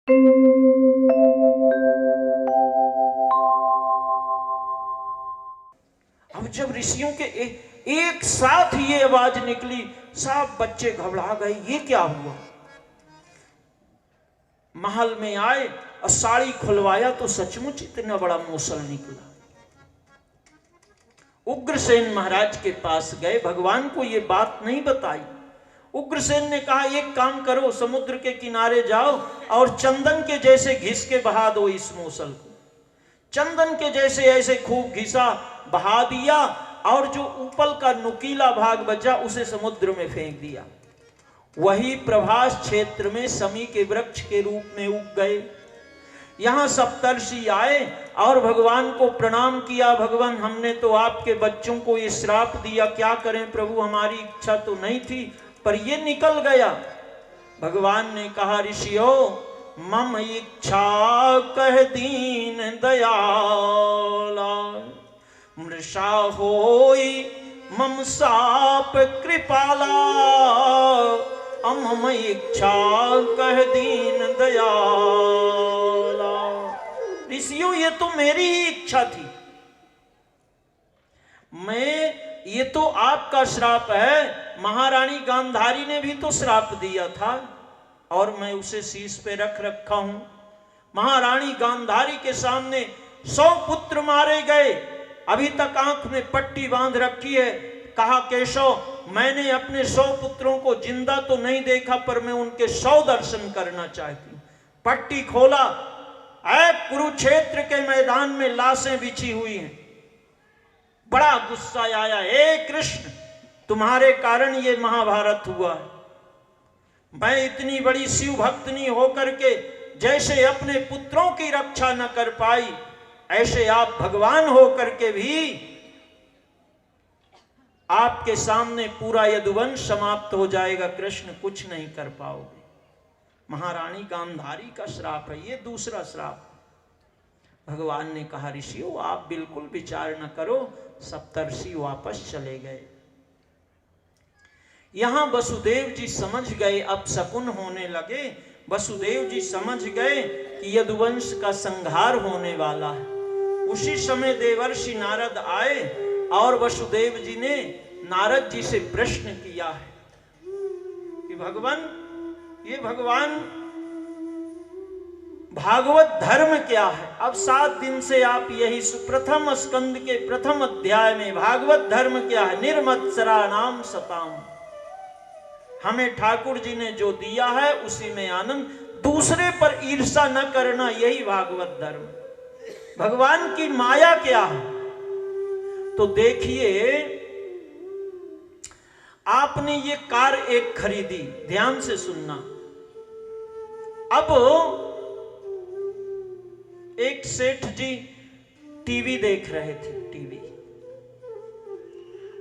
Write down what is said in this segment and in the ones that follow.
अब जब ऋषियों के एक साथ ये आवाज निकली, सब बच्चे घबरा गए, ये क्या हुआ। महल में आए और साड़ी खुलवाया तो सचमुच इतना बड़ा मूसल निकला। उग्रसेन महाराज के पास गए, भगवान को ये बात नहीं बताई। उग्रसेन ने कहा, एक काम करो, समुद्र के किनारे जाओ और चंदन के जैसे घिस के बहा दो इस मूसल को। चंदन के जैसे ऐसे खूब घिसा, बहा दिया, और जो ऊपर का नुकीला भाग बचा उसे समुद्र में फेंक दिया। वही प्रभास क्षेत्र में समी के वृक्ष के रूप में उग गए। यहां सप्तर्षि आए और भगवान को प्रणाम किया। भगवान, हमने तो आपके बच्चों को ये श्राप दिया, क्या करें प्रभु, हमारी इच्छा तो नहीं थी पर ये निकल गया। भगवान ने कहा, ऋषियों, मम इच्छा कह दीन दयाला, मृषा होई मम साप कृपाला, मम इच्छा कह दीन दयाला। ऋषियों, ये तो मेरी ही इच्छा थी, ये तो आपका श्राप है। महारानी गांधारी ने भी तो श्राप दिया था और मैं उसे शीश पे रख रखा हूं। महारानी गांधारी के सामने 100 पुत्र मारे गए, अभी तक आंख में पट्टी बांध रखी है। कहा, केशव, मैंने अपने 100 पुत्रों को जिंदा तो नहीं देखा पर मैं उनके 100 दर्शन करना चाहती हूं। पट्टी खोला, कुरुक्षेत्र के मैदान में लाशें बिछी हुई हैं। बड़ा गुस्सा आया, हे कृष्ण, तुम्हारे कारण ये महाभारत हुआ है। मैं इतनी बड़ी शिव भक्तनी होकर के जैसे अपने पुत्रों की रक्षा न कर पाई, ऐसे आप भगवान होकर के भी आपके सामने पूरा यदुवंश समाप्त हो जाएगा, कृष्ण कुछ नहीं कर पाओगे। महारानी गांधारी का श्राप है, ये दूसरा श्राप। भगवान ने कहा, ऋषियों, आप बिल्कुल विचार न करो। सप्तर्षि वापस चले गए। यहां वसुदेव जी समझ गए, अब शकुन होने लगे। वसुदेव जी समझ गए कि यदुवंश का संहार होने वाला है। उसी समय देवर्षि नारद आए और वसुदेव जी ने नारद जी से प्रश्न किया है कि भगवान भागवत धर्म क्या है। अब 7 दिन से आप यही प्रथम स्कंद के प्रथम अध्याय में भागवत धर्म क्या है, निर्मत्सरा नाम सताम। हमें ठाकुर जी ने जो दिया है उसी में आनंद, दूसरे पर ईर्षा न करना, यही भागवत धर्म। भगवान की माया क्या है, तो देखिए, आपने ये कार एक खरीदी, ध्यान से सुनना। अब एक सेठ जी टीवी देख रहे थे, टीवी।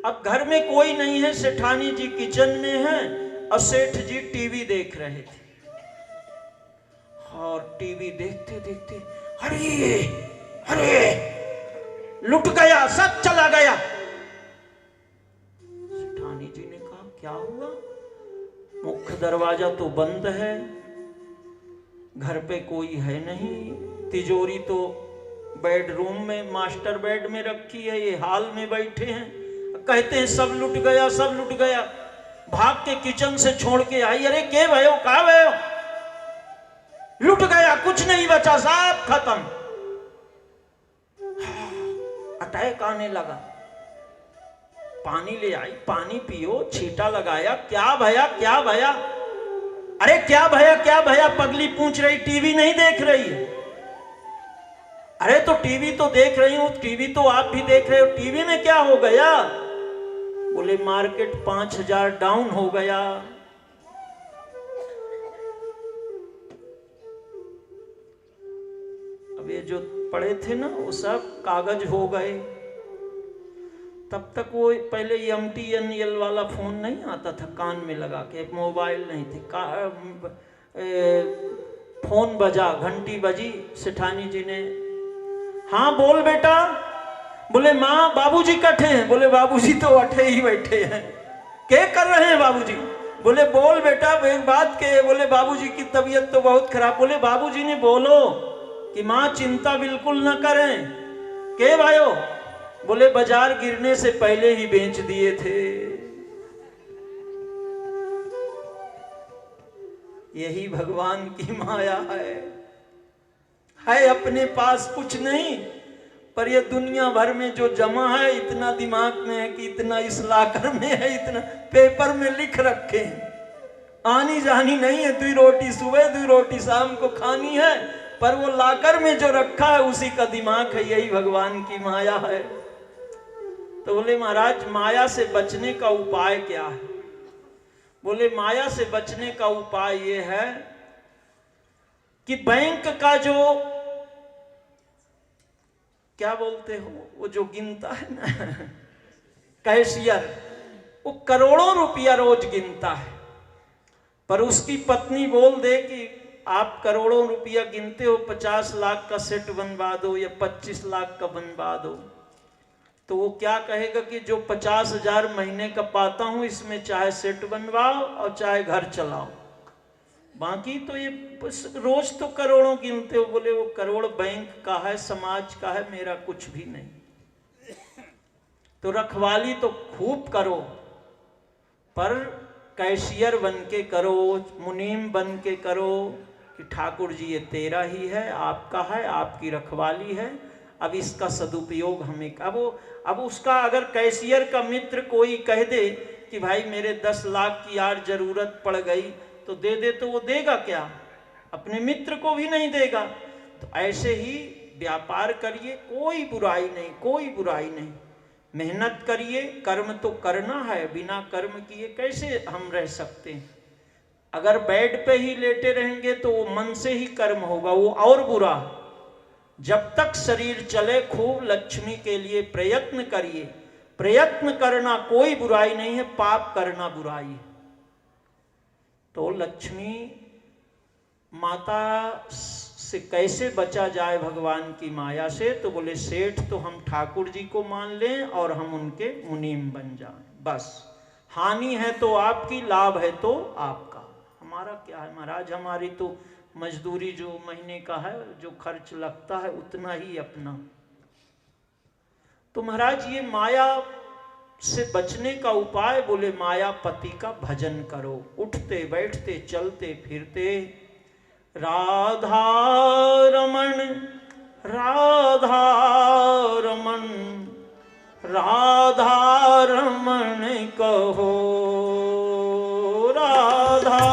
अब घर में कोई नहीं है, सेठानी जी किचन में है और सेठ जी टीवी देख रहे थे। और टीवी देखते देखते, अरे अरे लुट गया, सब चला गया। सेठानी जी ने कहा, क्या हुआ? मुख्य दरवाजा तो बंद है, घर पे कोई है नहीं, तिजोरी तो बेडरूम में मास्टर बेड में रखी है, ये हॉल में बैठे हैं। कहते हैं सब लुट गया, सब लुट गया। भाग के किचन से छोड़ के आई, अरे के भयो, कहा भयो? लुट गया, कुछ नहीं बचा, सब खत्म। अटैक आने लगा। पानी ले आई, पानी पियो, छींटा लगाया, क्या भया क्या भया? अरे क्या भया क्या भया? पगली पूछ रही, टीवी नहीं देख रही है। अरे तो टीवी तो देख रही हूं, टीवी तो आप भी देख रहे हो, टीवी में क्या हो गया? बोले मार्केट 5000 डाउन हो गया। अब ये जो पड़े थे ना वो सब कागज हो गए। तब तक वो पहले MTNL वाला फोन नहीं आता था कान में लगा के, मोबाइल नहीं थे। फोन बजा, घंटी बजी, सेठानी जी ने, हाँ बोल बेटा। बोले माँ बाबूजी कठे हैं। बोले बाबूजी तो अठे ही बैठे हैं। क्या कर रहे हैं बाबूजी? बोले बोल बेटा एक बात के। बोले बाबूजी की तबीयत तो बहुत खराब। बोले बाबूजी ने बोलो कि माँ चिंता बिल्कुल न करें। के भाइयों? बोले बाजार गिरने से पहले ही बेच दिए थे। यही भगवान की माया है अपने पास कुछ नहीं, पर ये दुनिया भर में जो जमा है इतना दिमाग में है कि इतना इस लाकर में है, इतना पेपर में लिख रखे हैं। आनी जानी नहीं है, 2 रोटी सुबह 2 रोटी शाम को खानी है, पर वो लाकर में जो रखा है उसी का दिमाग है। यही भगवान की माया है। तो बोले महाराज माया से बचने का उपाय क्या है? बोले माया से बचने का उपाय ये है कि बैंक का जो क्या बोलते हो वो जो गिनता है ना कैशियर, वो करोड़ों रुपया रोज गिनता है, पर उसकी पत्नी बोल दे कि आप करोड़ों रुपया गिनते हो, 50 लाख का सेट बनवा दो या 25 लाख का बनवा दो, तो वो क्या कहेगा कि जो 50,000 महीने का पाता हूं इसमें चाहे सेट बनवाओ और चाहे घर चलाओ, बाकी तो ये रोज तो करोड़ों गिनते हो। बोले वो करोड़ बैंक का है, समाज का है, मेरा कुछ भी नहीं। तो रखवाली तो खूब करो, पर कैशियर बन के करो, मुनीम बन के करो कि ठाकुर जी ये तेरा ही है, आपका है, आपकी रखवाली है, अब इसका सदुपयोग हमें। अब उसका अगर कैशियर का मित्र कोई कह दे कि भाई मेरे 10 लाख की यार जरूरत पड़ गई तो दे दे, तो वो देगा क्या? अपने मित्र को भी नहीं देगा। तो ऐसे ही व्यापार करिए, कोई बुराई नहीं, कोई बुराई नहीं। मेहनत करिए, कर्म तो करना है, बिना कर्म किए कैसे हम रह सकते हैं? अगर बेड पे ही लेटे रहेंगे तो वो मन से ही कर्म होगा, वो और बुरा। जब तक शरीर चले खूब लक्ष्मी के लिए प्रयत्न करिए। प्रयत्न करना कोई बुराई नहीं है, पाप करना बुराई है। तो लक्ष्मी माता से कैसे बचा जाए भगवान की माया से? तो बोले सेठ तो हम ठाकुर जी को मान लें और हम उनके मुनीम बन जाएं, बस। हानि है तो आपकी, लाभ है तो आपका, हमारा क्या है महाराज? हमारी तो मजदूरी जो महीने का है, जो खर्च लगता है उतना ही अपना। तो महाराज ये माया से बचने का उपाय, बोले मायापति का भजन करो, उठते बैठते चलते फिरते राधा रमण राधा रमण राधा रमण कहो, राधा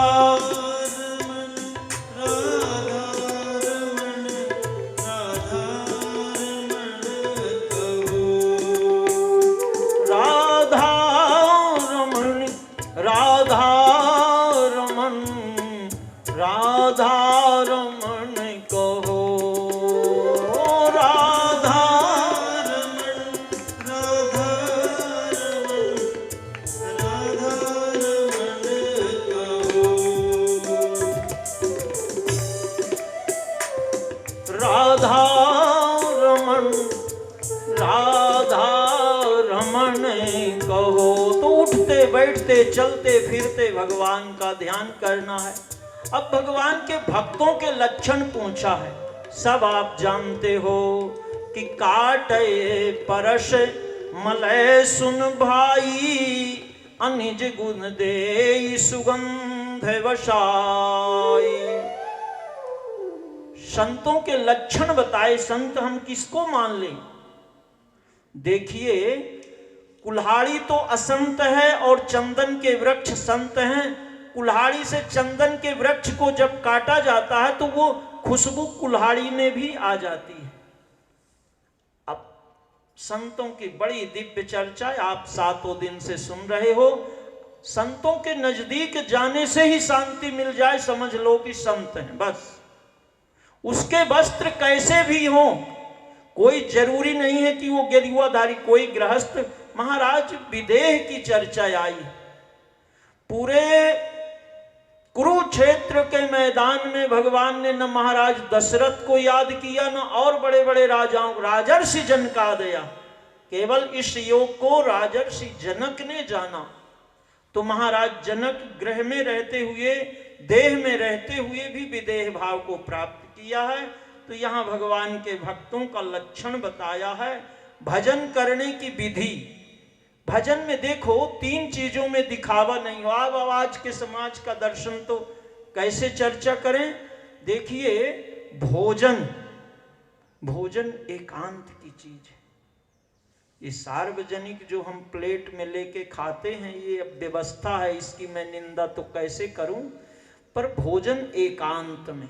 बैठते चलते फिरते भगवान का ध्यान करना है। अब भगवान के भक्तों के लक्षण पूछा है, सब आप जानते हो कि काटे परश मलय सुन भाई, अनिज गुण दे सुगंध वशाई। संतों के लक्षण बताए। संत हम किसको मान लें? देखिए, कुल्हाड़ी तो असंत है और चंदन के वृक्ष संत हैं। कुल्हाड़ी से चंदन के वृक्ष को जब काटा जाता है तो वो खुशबू कुल्हाड़ी में भी आ जाती है। अब संतों की बड़ी दिव्य चर्चा आप 7 दिन से सुन रहे हो। संतों के नजदीक जाने से ही शांति मिल जाए, समझ लो कि संत हैं बस। उसके वस्त्र कैसे भी हों, कोई जरूरी नहीं है कि वो गेरुआधारी। कोई गृहस्थ, महाराज विदेह की चर्चा आई, पूरे कुरुक्षेत्र के मैदान में भगवान ने न महाराज दशरथ को याद किया, न और बड़े बड़े राजाओं, राजर्षि जन का दिया। केवल इस योग को राजर्षि जनक ने जाना। तो महाराज जनक ग्रह में रहते हुए, देह में रहते हुए भी विदेह भाव को प्राप्त किया है। तो यहाँ भगवान के भक्तों का लक्षण बताया है, भजन करने की विधि। भजन में देखो 3 चीजों में दिखावा नहीं हो। अब आज के समाज का दर्शन तो कैसे चर्चा करें। देखिए, भोजन एकांत की चीज है। ये सार्वजनिक जो हम प्लेट में लेके खाते हैं, ये अब व्यवस्था है, इसकी मैं निंदा तो कैसे करूं। पर भोजन एकांत में,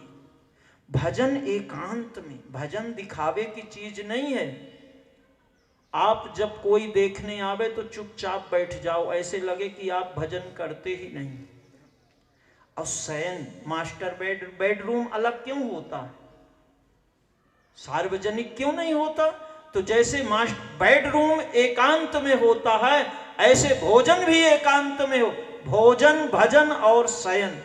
भजन एकांत में, भजन दिखावे की चीज नहीं है। आप जब कोई देखने आवे तो चुपचाप बैठ जाओ, ऐसे लगे कि आप भजन करते ही नहीं। और शयन, मास्टर बेडरूम अलग क्यों होता है, सार्वजनिक क्यों नहीं होता। तो जैसे मास्टर बेडरूम एकांत में होता है, ऐसे भोजन भी एकांत में हो। भोजन, भजन और शयन।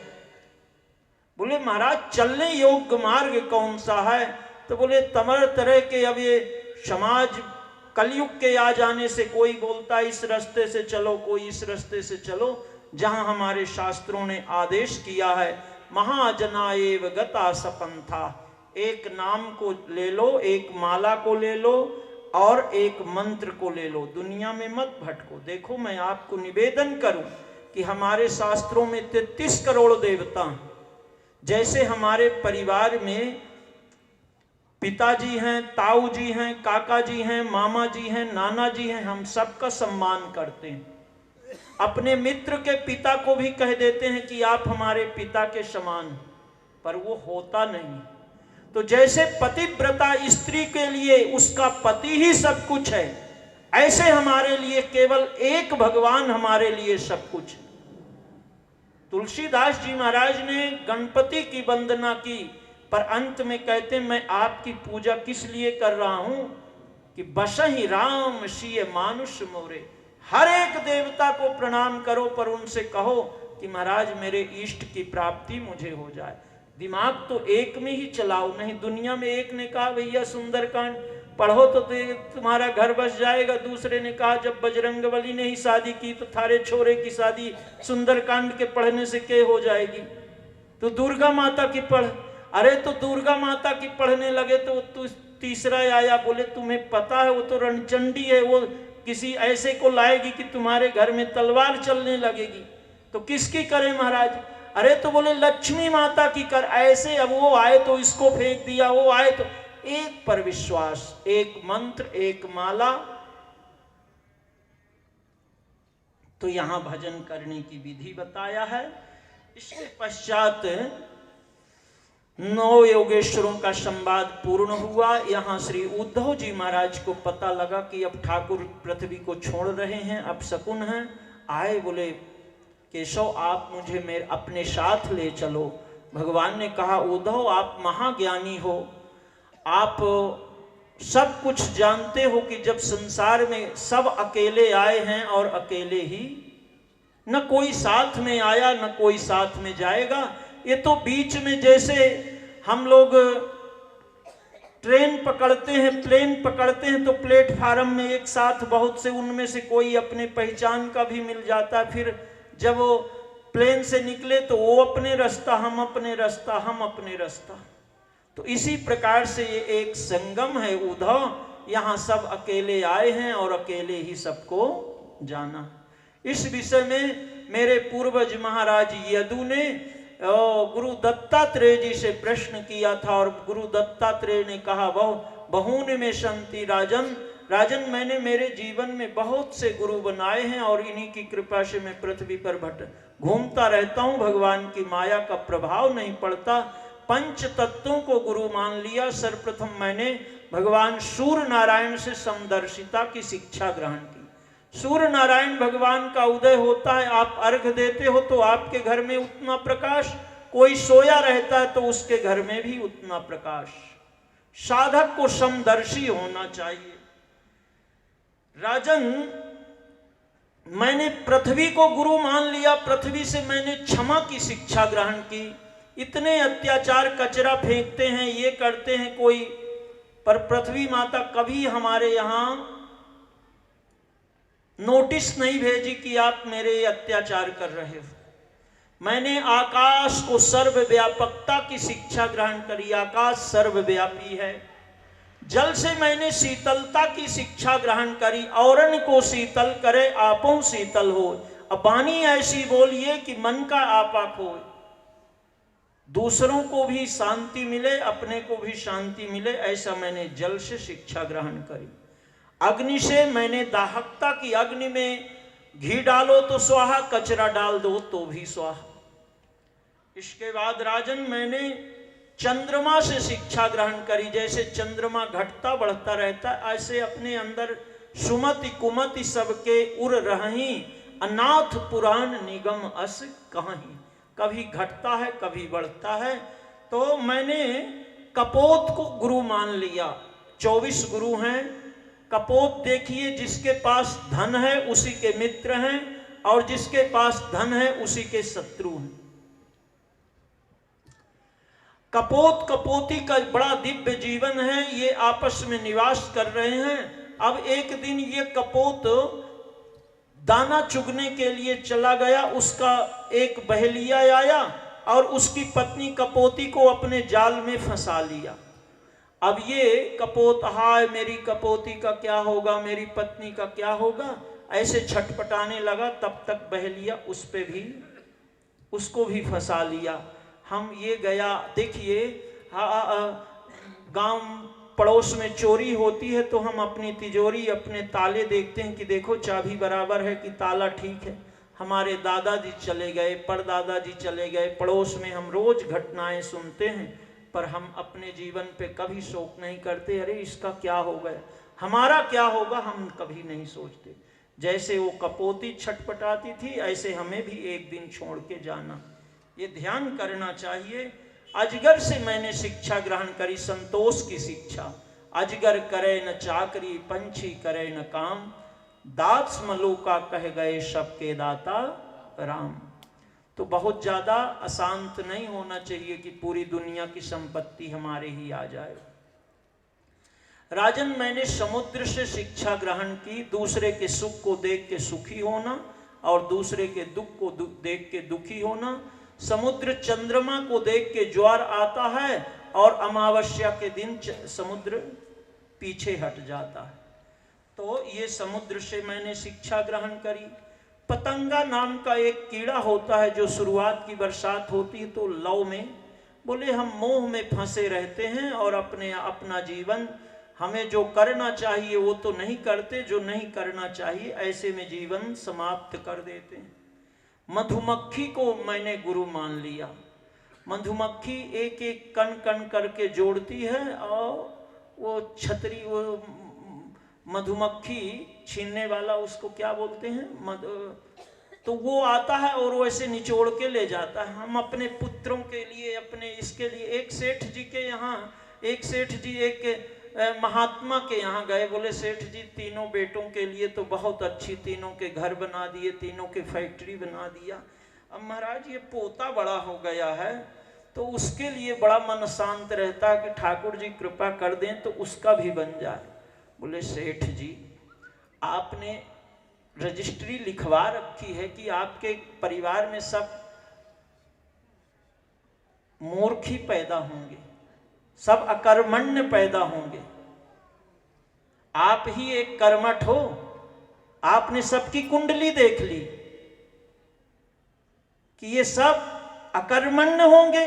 बोले महाराज चलने योग्य मार्ग कौन सा है। तो बोले तमर तरह के, अब ये समाज कलयुग के आ जाने से कोई बोलता इस रास्ते से चलो, कोई इस रास्ते से चलो, जहां हमारे शास्त्रों ने आदेश किया है महाजना एव गता सपंथा। एक नाम को ले लो, एक माला को ले लो और एक मंत्र को ले लो, दुनिया में मत भटको। देखो, मैं आपको निवेदन करूं कि हमारे शास्त्रों में 33 करोड़ देवता हैं। जैसे हमारे परिवार में पिताजी हैं, ताऊ जी हैं, काका जी हैं, मामा जी हैं, नाना जी हैं, हम सबका सम्मान करते हैं। अपने मित्र के पिता को भी कह देते हैं कि आप हमारे पिता के समान, पर वो होता नहीं। तो जैसे पतिव्रता स्त्री के लिए उसका पति ही सब कुछ है, ऐसे हमारे लिए केवल एक भगवान हमारे लिए सब कुछ। तुलसीदास जी महाराज ने गणपति की वंदना की, पर अंत में कहते मैं आपकी पूजा किस लिए कर रहा हूं कि बसहि राम सिय मानुष मोरे। हर एक देवता को प्रणाम करो, पर उनसे कहो कि महाराज मेरे इष्ट की प्राप्ति मुझे हो जाए। दिमाग तो एक में ही चलाओ, नहीं दुनिया में एक ने कहा भैया सुंदरकांड पढ़ो तो तुम्हारा घर बस जाएगा, दूसरे ने कहा जब बजरंगबली ने ही शादी की तो थारे छोरे की शादी सुंदरकांड के पढ़ने से क्या हो जाएगी। तो दुर्गा माता की पढ़। अरे तो दुर्गा माता की पढ़ने लगे तो तीसरा आया, बोले तुम्हें पता है वो तो रणचंडी है, वो किसी ऐसे को लाएगी कि तुम्हारे घर में तलवार चलने लगेगी। तो किसकी करें महाराज। अरे तो बोले लक्ष्मी माता की कर। ऐसे अब वो आए तो इसको फेंक दिया, वो आए तो एक पर विश्वास, एक मंत्र, एक माला। तो यहां भजन करने की विधि बताया है। इसके पश्चात 9 योगेश्वरों का संवाद पूर्ण हुआ। यहाँ श्री उद्धव जी महाराज को पता लगा कि अब ठाकुर पृथ्वी को छोड़ रहे हैं, अब शकुन हैं। आए, बोले केशव आप मुझे मेरे अपने साथ ले चलो। भगवान ने कहा उद्धव आप महाज्ञानी हो, आप सब कुछ जानते हो कि जब संसार में सब अकेले आए हैं और अकेले ही, न कोई साथ में आया न कोई साथ में जाएगा। ये तो बीच में जैसे हम लोग ट्रेन पकड़ते हैं, प्लेन पकड़ते हैं तो प्लेटफार्म में एक साथ बहुत से, उनमें से कोई अपने पहचान का भी मिल जाता है। फिर जब वो प्लेन से निकले तो वो अपने रास्ता, हम अपने रास्ता, हम अपने रास्ता। तो इसी प्रकार से ये एक संगम है उद्धव। यहाँ सब अकेले आए हैं और अकेले ही सबको जाना। इस विषय में मेरे पूर्वज महाराज यदु ने गुरु दत्तात्रेय जी से प्रश्न किया था और गुरु दत्तात्रेय ने कहा बहुने में संति राजन, राजन मैंने मेरे जीवन में बहुत से गुरु बनाए हैं और इन्हीं की कृपा से मैं पृथ्वी पर घूमता रहता हूँ, भगवान की माया का प्रभाव नहीं पड़ता। पंच तत्वों को गुरु मान लिया। सर्वप्रथम मैंने भगवान सूर्य नारायण से समदर्शिता की शिक्षा ग्रहण की। सूर्य नारायण भगवान का उदय होता है, आप अर्घ देते हो तो आपके घर में उतना प्रकाश, कोई सोया रहता है तो उसके घर में भी उतना प्रकाश। साधक को समदर्शी होना चाहिए। राजन मैंने पृथ्वी को गुरु मान लिया, पृथ्वी से मैंने क्षमा की शिक्षा ग्रहण की। इतने अत्याचार, कचरा फेंकते हैं, ये करते हैं कोई, पर पृथ्वी माता कभी हमारे यहाँ नोटिस नहीं भेजी कि आप मेरे अत्याचार कर रहे हो। मैंने आकाश को सर्वव्यापकता की शिक्षा ग्रहण करी, आकाश सर्वव्यापी है। जल से मैंने शीतलता की शिक्षा ग्रहण करी, औरन को शीतल करे आपो शीतल हो। अब वाणी ऐसी बोलिए कि मन का आपा खोए, दूसरों को भी शांति मिले, अपने को भी शांति मिले, ऐसा मैंने जल से शिक्षा ग्रहण करी। अग्नि से मैंने दाहकता की, अग्नि में घी डालो तो स्वाहा, कचरा डाल दो तो भी स्वाहा। इसके बाद राजन मैंने चंद्रमा से शिक्षा ग्रहण करी। जैसे चंद्रमा घटता बढ़ता रहता है, ऐसे अपने अंदर सुमति कुमति सबके उर रही, अनाथ पुराण निगम अस कहीं। कभी घटता है कभी बढ़ता है। तो मैंने कपोत को गुरु मान लिया। 24 गुरु हैं। कपोत देखिए, जिसके पास धन है उसी के मित्र हैं, और जिसके पास धन है उसी के शत्रु हैं। कपोत कपोती का बड़ा दिव्य जीवन है, ये आपस में निवास कर रहे हैं। अब एक दिन ये कपोत दाना चुगने के लिए चला गया, उसका एक बहेलिया आया और उसकी पत्नी कपोती को अपने जाल में फंसा लिया। अब ये कपोत, हाय मेरी कपोती का क्या होगा, मेरी पत्नी का क्या होगा, ऐसे छटपटाने लगा। तब तक बहेलिया उस पे भी, उसको भी फंसा लिया। हम ये गया, देखिए गांव पड़ोस में चोरी होती है तो हम अपनी तिजोरी, अपने ताले देखते हैं कि देखो चाबी बराबर है कि ताला ठीक है। हमारे दादाजी चले गए, परदादाजी चले गए, पड़ोस में हम रोज घटनाएं सुनते हैं, पर हम अपने जीवन पे कभी शोक नहीं करते, अरे इसका क्या हो गया, हमारा क्या होगा, हम कभी नहीं सोचते। जैसे वो कपोती छटपटाती थी, ऐसे हमें भी एक दिन छोड़ के जाना, ये ध्यान करना चाहिए। अजगर से मैंने शिक्षा ग्रहण करी, संतोष की शिक्षा। अजगर करे न चाकरी, पंछी करे न काम, दास मलूका कह गए सबके दाता राम। तो बहुत ज्यादा अशांत नहीं होना चाहिए कि पूरी दुनिया की संपत्ति हमारे ही आ जाए। राजन मैंने समुद्र से शिक्षा ग्रहण की, दूसरे के सुख को देख के सुखी होना और दूसरे के दुख को देख के दुखी होना। समुद्र चंद्रमा को देख के ज्वार आता है और अमावस्या के दिन समुद्र पीछे हट जाता है। तो ये समुद्र से मैंने शिक्षा ग्रहण करी। पतंगा नाम का एक कीड़ा होता है, जो शुरुआत की बरसात होती है तो लौ में, बोले हम मोह में फंसे रहते हैं और अपना जीवन, हमें जो करना चाहिए वो तो नहीं करते, जो नहीं करना चाहिए ऐसे में जीवन समाप्त कर देते हैं। मधुमक्खी को मैंने गुरु मान लिया। मधुमक्खी एक एक कण कण करके जोड़ती है और वो छतरी, वो मधुमक्खी छीनने वाला उसको क्या बोलते हैं, तो वो आता है और वो ऐसे निचोड़ के ले जाता है। हम अपने पुत्रों के लिए, अपने इसके लिए, एक सेठ जी के यहाँ, एक सेठ जी एक महात्मा के यहाँ गए, बोले सेठ जी तीनों बेटों के लिए तो बहुत अच्छी, तीनों के घर बना दिए, तीनों के फैक्ट्री बना दिया, अब महाराज ये पोता बड़ा हो गया है तो उसके लिए बड़ा मन शांत रहता है कि ठाकुर जी कृपा कर दें तो उसका भी बन जाए। बोले सेठ जी आपने रजिस्ट्री लिखवा रखी है कि आपके परिवार में सब मूर्ख ही पैदा होंगे, सब अकर्मण्य पैदा होंगे, आप ही एक कर्मठ हो, आपने सबकी कुंडली देख ली कि ये सब अकर्मण्य होंगे,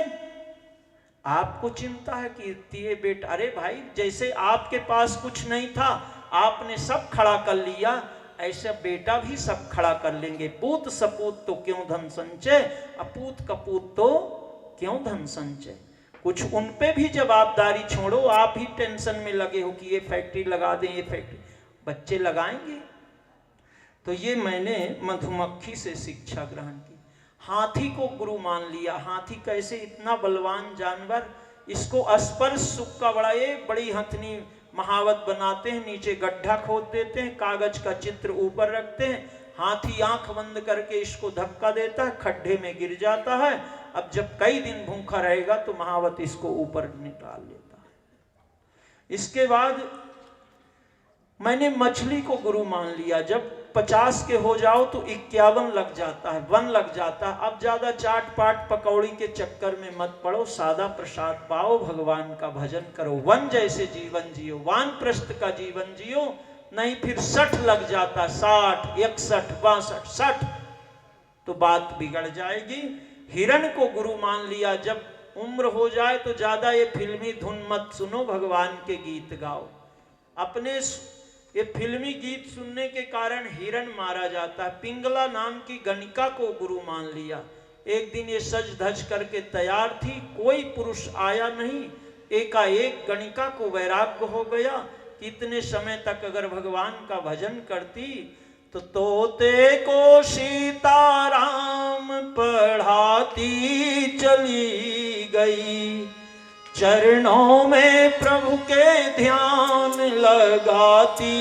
आपको चिंता है कि ये बेटा, अरे भाई जैसे आपके पास कुछ नहीं था आपने सब खड़ा कर लिया, ऐसा बेटा भी सब खड़ा कर लेंगे। पूत सपूत तो क्यों धन संचय, अपूत कपूत तो क्यों धन संचय। कुछ उन पे भी जवाबदारी छोड़ो, आप ही टेंशन में लगे हो कि ये फैक्ट्री लगा दें, ये फैक्ट्री, बच्चे लगाएंगे। तो ये मैंने मधुमक्खी से शिक्षा ग्रहण की। हाथी को गुरु मान लिया। हाथी कैसे, इतना बलवान जानवर, इसको स्पर्श सुख का बड़ा, ये बड़ी हथनी महावत बनाते हैं, नीचे गड्ढा खोद देते हैं, कागज का चित्र ऊपर रखते हैं, हाथी आंख बंद करके इसको धक्का देता है, खड्डे में गिर जाता है। अब जब कई दिन भूखा रहेगा तो महावत इसको ऊपर निकाल लेता है। इसके बाद मैंने मछली को गुरु मान लिया। जब 50 के हो जाओ तो 51 लग जाता है, 1 लग जाता है। अब ज्यादा चाट पाट पकौड़ी के चक्कर में मत पड़ो, सादा प्रसाद पाओ, भगवान का भजन करो, वन जैसे जीवन जियो, वानप्रस्थ का जीवन जियो। नहीं फिर 60 लग जाता, 60, 61, 62, 60 तो बात बिगड़ जाएगी। हिरण को गुरु मान लिया। जब उम्र हो जाए तो ज्यादा ये फिल्मी धुन मत सुनो, भगवान के गीत गाओ। अपने ये फिल्मी गीत सुनने के कारण हिरण मारा जाता है। पिंगला नाम की गणिका को गुरु मान लिया। एक दिन ये सज धज करके तैयार थी, कोई पुरुष आया नहीं, एकाएक गणिका को वैराग्य हो गया कि इतने समय तक अगर भगवान का भजन करती तो तोते को सीताराम पढ़ाती चली गई, चरणों में प्रभु के ध्यान लगाती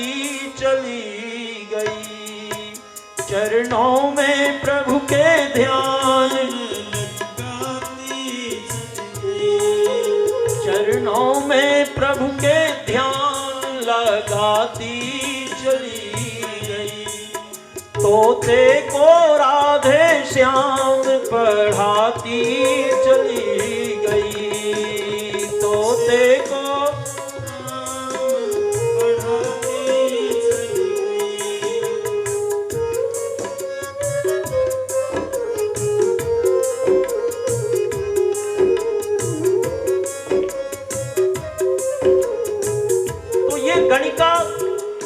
चली गई, चरणों में प्रभु के ध्यान लगाती चली गई, चरणों में प्रभु के ध्यान लगाती चली गई। तोते को राधे श्याम पढ़ाती चली गई, तोते को तो ये गणिका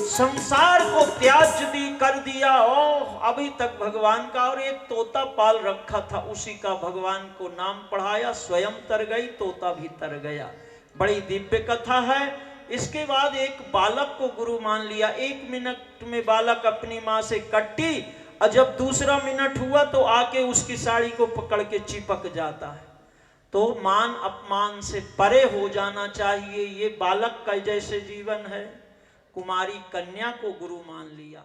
संसार को त्याज कर दिया, ओह अभी तक भगवान का, और एक तोता पाल रखा था, उसी का भगवान को नाम पढ़ाया, स्वयं तर गई, तोता भी तर गया। बड़ी दिव्य कथा है। इसके बाद एक बालक को गुरु मान लिया। 1 मिनट में बालक अपनी माँ से कट्टी, और जब दूसरा मिनट हुआ तो आके उसकी साड़ी को पकड़ के चिपक जाता है। तो मान अपमान से परे हो जाना चाहिए। ये बालक का जैसे जीवन है। कुमारी कन्या को गुरु मान लिया।